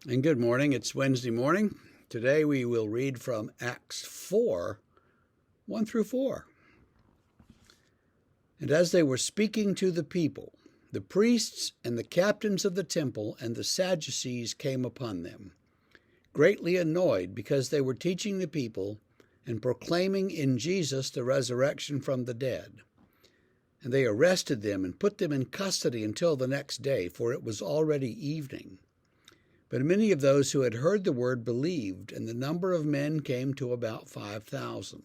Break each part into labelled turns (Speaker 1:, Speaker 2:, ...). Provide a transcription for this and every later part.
Speaker 1: And good morning. It's Wednesday morning. Today we will read from Acts 4, 1 through 4. And as they were speaking to the people, the priests and the captains of the temple and the Sadducees came upon them, greatly annoyed because they were teaching the people and proclaiming in Jesus the resurrection from the dead. And they arrested them and put them in custody until the next day, for it was already evening. But many of those who had heard the word believed, and the number of men came to about 5,000.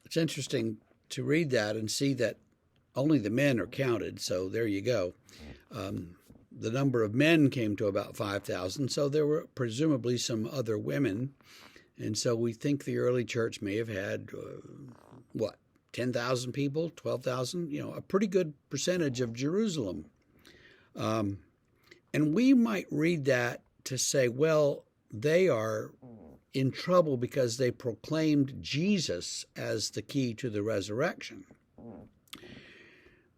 Speaker 1: It's interesting to read that and see that only the men are counted, so there you go. The number of men came to about 5,000, so there were presumably some other women, and so we think the early church may have had, 10,000 people, 12,000, a pretty good percentage of Jerusalem. And we might read that to say, well, they are in trouble because they proclaimed Jesus as the key to the resurrection.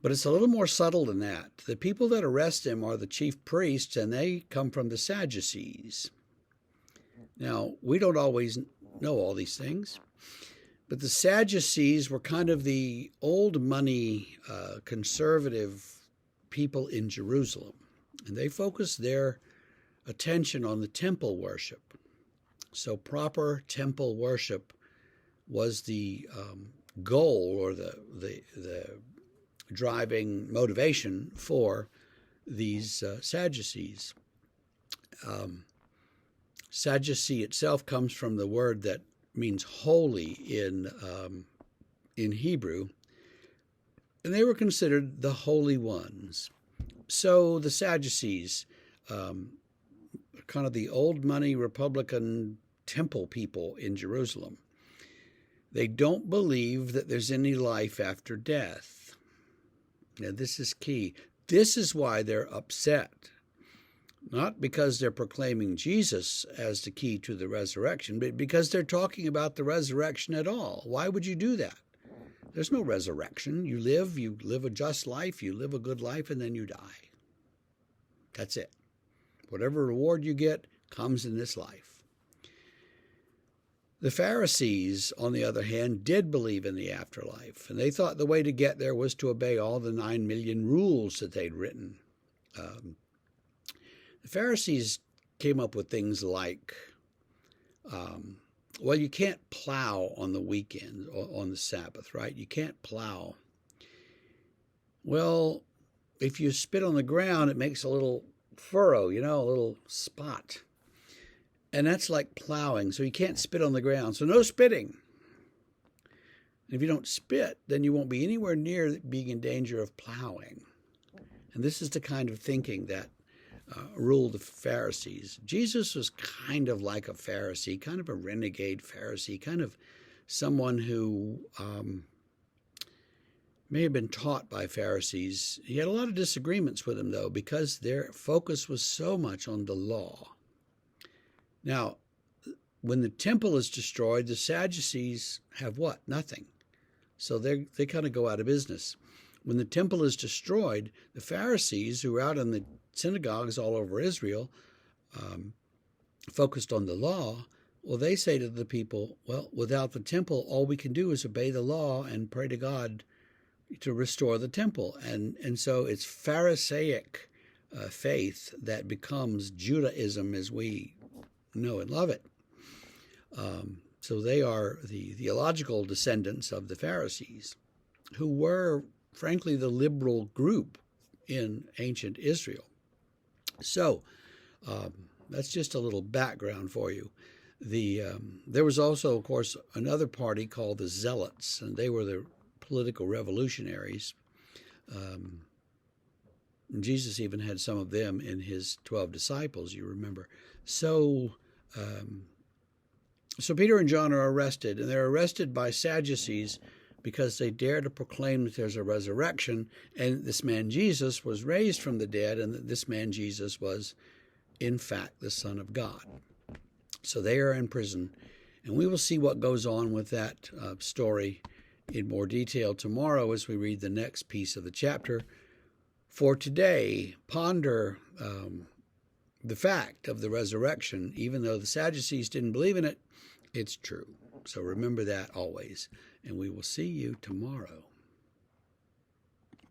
Speaker 1: But it's a little more subtle than that. The people that arrest him are the chief priests, and they come from the Sadducees. Now, we don't always know all these things. But the Sadducees were kind of the old money conservative people in Jerusalem, and they focused their attention on the temple worship. So proper temple worship was the goal or the driving motivation for these Sadducees. Sadducee itself comes from the word that means holy in Hebrew, and they were considered the holy ones. So the Sadducees, kind of the old money Republican temple people in Jerusalem, they don't believe that there's any life after death. Now this is key. This is why they're upset. Not because they're proclaiming Jesus as the key to the resurrection, but because they're talking about the resurrection at all. Why would you do that? There's no resurrection. You live a just life, you live a good life, and then you die. That's it. Whatever reward you get comes in this life. The Pharisees, on the other hand, did believe in the afterlife, and they thought the way to get there was to obey all the 9 million rules that they'd written. The Pharisees came up with things like, you can't plow on the weekend, on the Sabbath, right? You can't plow. Well, if you spit on the ground, it makes a little furrow, a little spot. And that's like plowing, so you can't spit on the ground. So no spitting. And if you don't spit, then you won't be anywhere near being in danger of plowing. And this is the kind of thinking that ruled the Pharisees. Jesus was kind of like a Pharisee, kind of a renegade Pharisee, kind of someone who may have been taught by Pharisees. He had a lot of disagreements with them, though, because their focus was so much on the law. Now, when the temple is destroyed, the Sadducees have what? Nothing. So they kind of go out of business. When the temple is destroyed, the Pharisees, who are out in the synagogues all over Israel, focused on the law, well, they say to the people, well, without the temple, all we can do is obey the law and pray to God to restore the temple. And so it's Pharisaic faith that becomes Judaism as we know and love it. So they are the theological descendants of the Pharisees, who were, frankly, the liberal group in ancient Israel. So that's just a little background for you. There was also, of course, another party called the Zealots, and they were the political revolutionaries. Jesus even had some of them in his 12 disciples, you remember. So Peter and John are arrested, and they're arrested by Sadducees because they dare to proclaim that there's a resurrection, and this man Jesus was raised from the dead, and that this man Jesus was, in fact, the Son of God. So they are in prison, and we will see what goes on with that story in more detail tomorrow as we read the next piece of the chapter for today, ponder the fact of the resurrection. Even though the Sadducees didn't believe in it, it's true. So remember that always. And we will see you tomorrow.